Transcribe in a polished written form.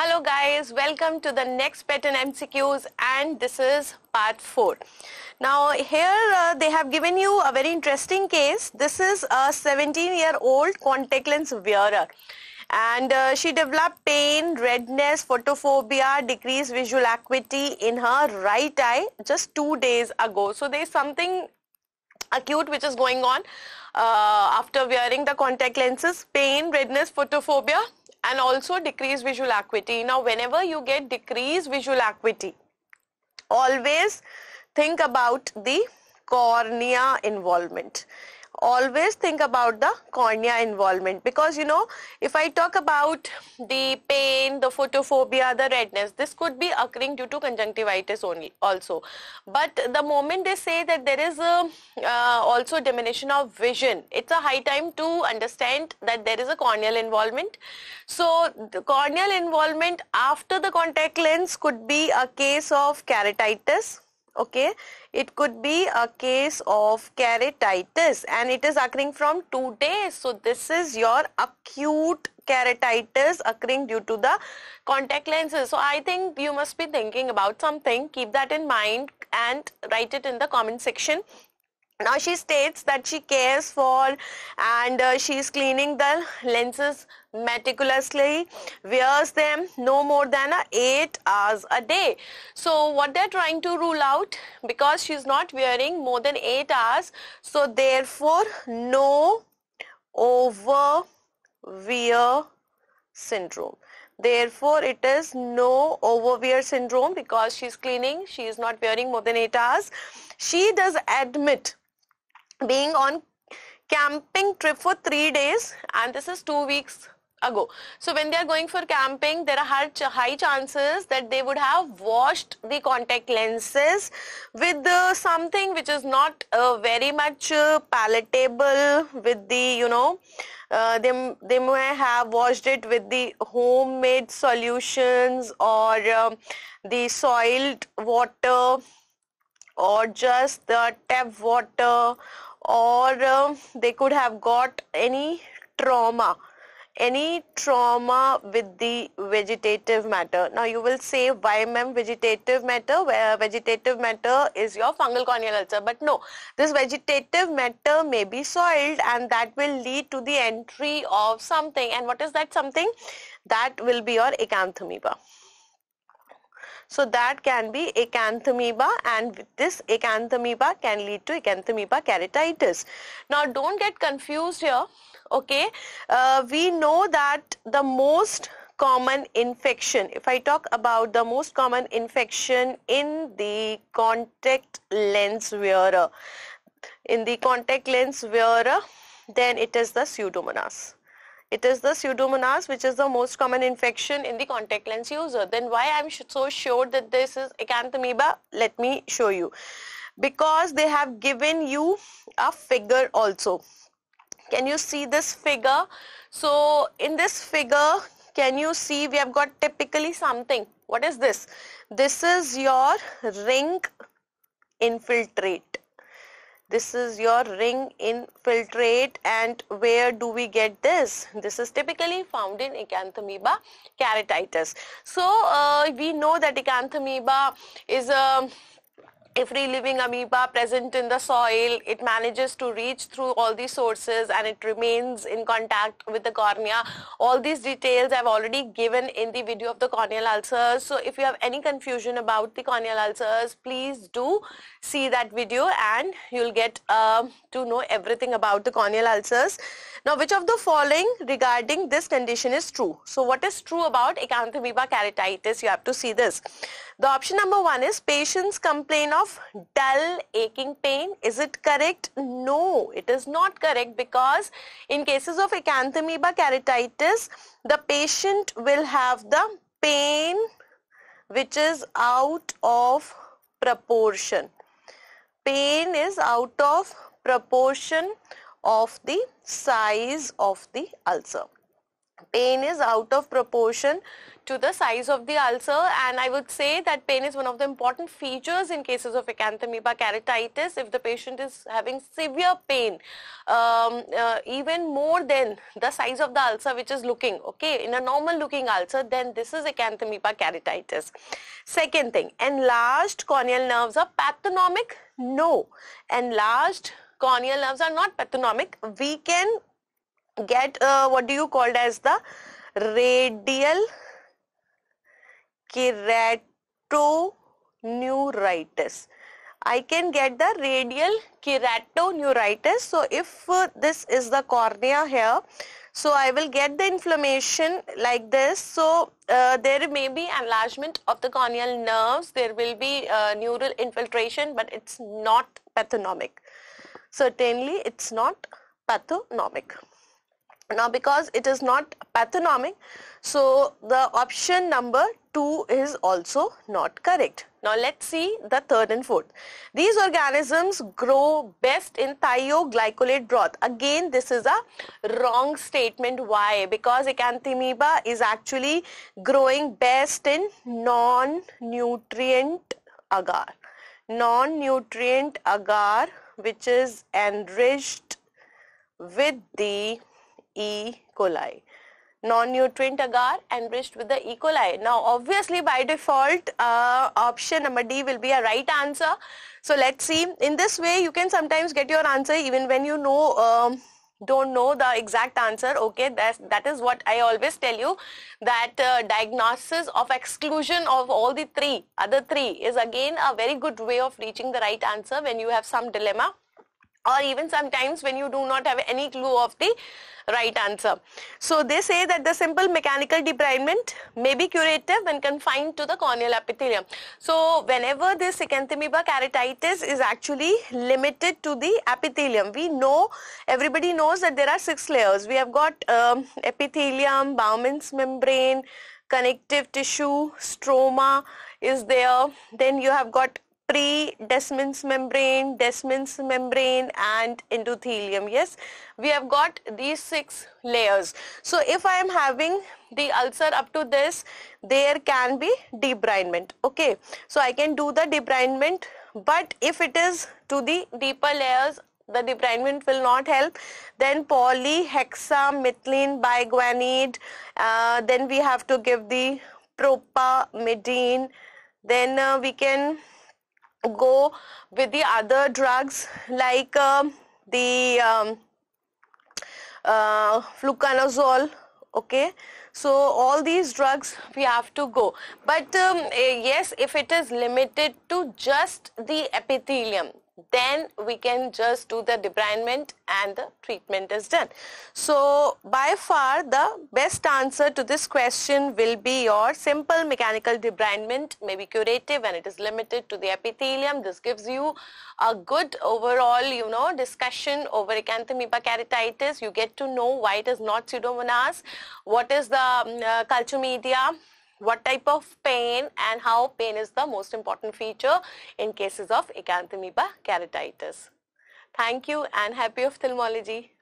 Hello guys, welcome to the next pattern MCQs, and this is part 4. Now here they have given you a very interesting case. This is a 17-year-old contact lens wearer, and she developed pain, redness, photophobia, decreased visual acuity in her right eye just 2 days ago. So there is something acute which is going on after wearing the contact lenses: pain, redness, photophobia, and also decreased visual acuity. Now whenever you get decreased visual acuity, always think about the cornea involvement. Always think about the cornea involvement, because if I talk about the pain, the photophobia, the redness, this could be occurring due to conjunctivitis only also. But the moment they say that there is a also diminution of vision, it's a high time to understand that there is a corneal involvement. So the corneal involvement after the contact lens could be a case of keratitis. Okay, it could be a case of keratitis, and it is occurring from 2 days. So this is your acute keratitis occurring due to the contact lenses. So I think you must be thinking about something. Keep that in mind and write it in the comment section. Now she states that she cares for and she is cleaning the lenses meticulously, wears them no more than 8 hours a day. So what they're trying to rule out, because she's not wearing more than 8 hours, so therefore no overwear syndrome. Therefore it is no overwear syndrome because she's cleaning, she is not wearing more than 8 hours. She does admit being on camping trip for 3 days, and this is 2 weeks ago. So when they are going for camping, there are high chances that they would have washed the contact lenses with something which is not very much palatable with the they may have washed it with the homemade solutions or the soiled water, or just the tap water, or they could have got any trauma with the vegetative matter. Now you will say, why ma'am vegetative matter? Where vegetative matter is your fungal corneal ulcer. But no, this vegetative matter may be soiled, and that will lead to the entry of something. And what is that something? That will be your acanthamoeba. So that can be acanthamoeba, and this acanthamoeba can lead to acanthamoeba keratitis. Now don't get confused here. Okay, we know that the most common infection, if I talk about the most common infection in the contact lens wearer, then it is the Pseudomonas. It is the Pseudomonas which is the most common infection in the contact lens user. Then why I'm so sure that this is acanthamoeba? Let me show you. Because they have given you a figure also. Can you see this figure? So in this figure, can you see we have got typically something? What is this? This is your ring infiltrate. This is your ring infiltrate, and where do we get this? This is typically found in acanthamoeba keratitis. So we know that acanthamoeba is a free living amoeba present in the soil. It manages to reach through all these sources, and it remains in contact with the cornea. All these details I've already given in the video of the corneal ulcers. So if you have any confusion about the corneal ulcers, please do see that video and you'll get to know everything about the corneal ulcers. Now, which of the following regarding this condition is true? So what is true about acanthamoeba keratitis? You have to see this. The option number 1 is patients complain of dull aching pain. Is it correct? No, it is not correct, because in cases of acanthamoeba keratitis, the patient will have the pain which is out of proportion. Pain is out of proportion of the size of the ulcer. pain is out of proportion to the size of the ulcer, and I would say that pain is one of the important features in cases of acanthamoeba keratitis. If the patient is having severe pain, even more than the size of the ulcer which is looking, okay, in a normal looking ulcer, then this is acanthamoeba keratitis. Second thing, enlarged corneal nerves are pathognomic? No, enlarged corneal nerves are not pathognomic. We can get what do you called as the radial keratoneuritis. I can get the radial keratoneuritis. So if this is the cornea here, so I will get the inflammation like this. So there may be enlargement of the corneal nerves, there will be neural infiltration, but it's not pathognomic. Certainly it's not pathognomic. Now because it is not pathognomic, so the option number 2 is also not correct. Now let's see the third and fourth. These organisms grow best in thioglycolate broth. Again, this is a wrong statement. Why? Because acanthamoeba is actually growing best in non-nutrient agar. Non-nutrient agar which is enriched with the E. coli. Non-nutrient agar enriched with the E. coli. Now obviously by default option number D will be a right answer. So let's see. In this way you can sometimes get your answer even when you know don't know the exact answer. Okay, that is what I always tell you, that diagnosis of exclusion of all the other three is again a very good way of reaching the right answer when you have some dilemma, or even sometimes when you do not have any clue of the right answer. So they say that the simple mechanical debridement may be curative when confined to the corneal epithelium. So whenever this acanthamoeba keratitis is actually limited to the epithelium, we know, everybody knows that there are 6 layers. We have got epithelium, Bowman's membrane, connective tissue, stroma is there, then you have got pre-Descemet's membrane, Descemet's membrane and endothelium. Yes, we have got these 6 layers. So if I am having the ulcer up to this, there can be debridement. Okay, so I can do the debridement, but if it is to the deeper layers, the debridement will not help. Then polyhexamethylene biguanide, then we have to give the propamidine, then we can go with the other drugs like the fluconazole. Okay, so all these drugs we have to go, but yes, if it is limited to just the epithelium, then we can just do the debridement and the treatment is done. So by far the best answer to this question will be your simple mechanical debridement may be curative when it is limited to the epithelium. This gives you a good overall discussion over acanthamoeba keratitis. You get to know why it is not Pseudomonas, what is the culture media, what type of pain, and how pain is the most important feature in cases of acanthamoeba keratitis. Thank you and happy ophthalmology.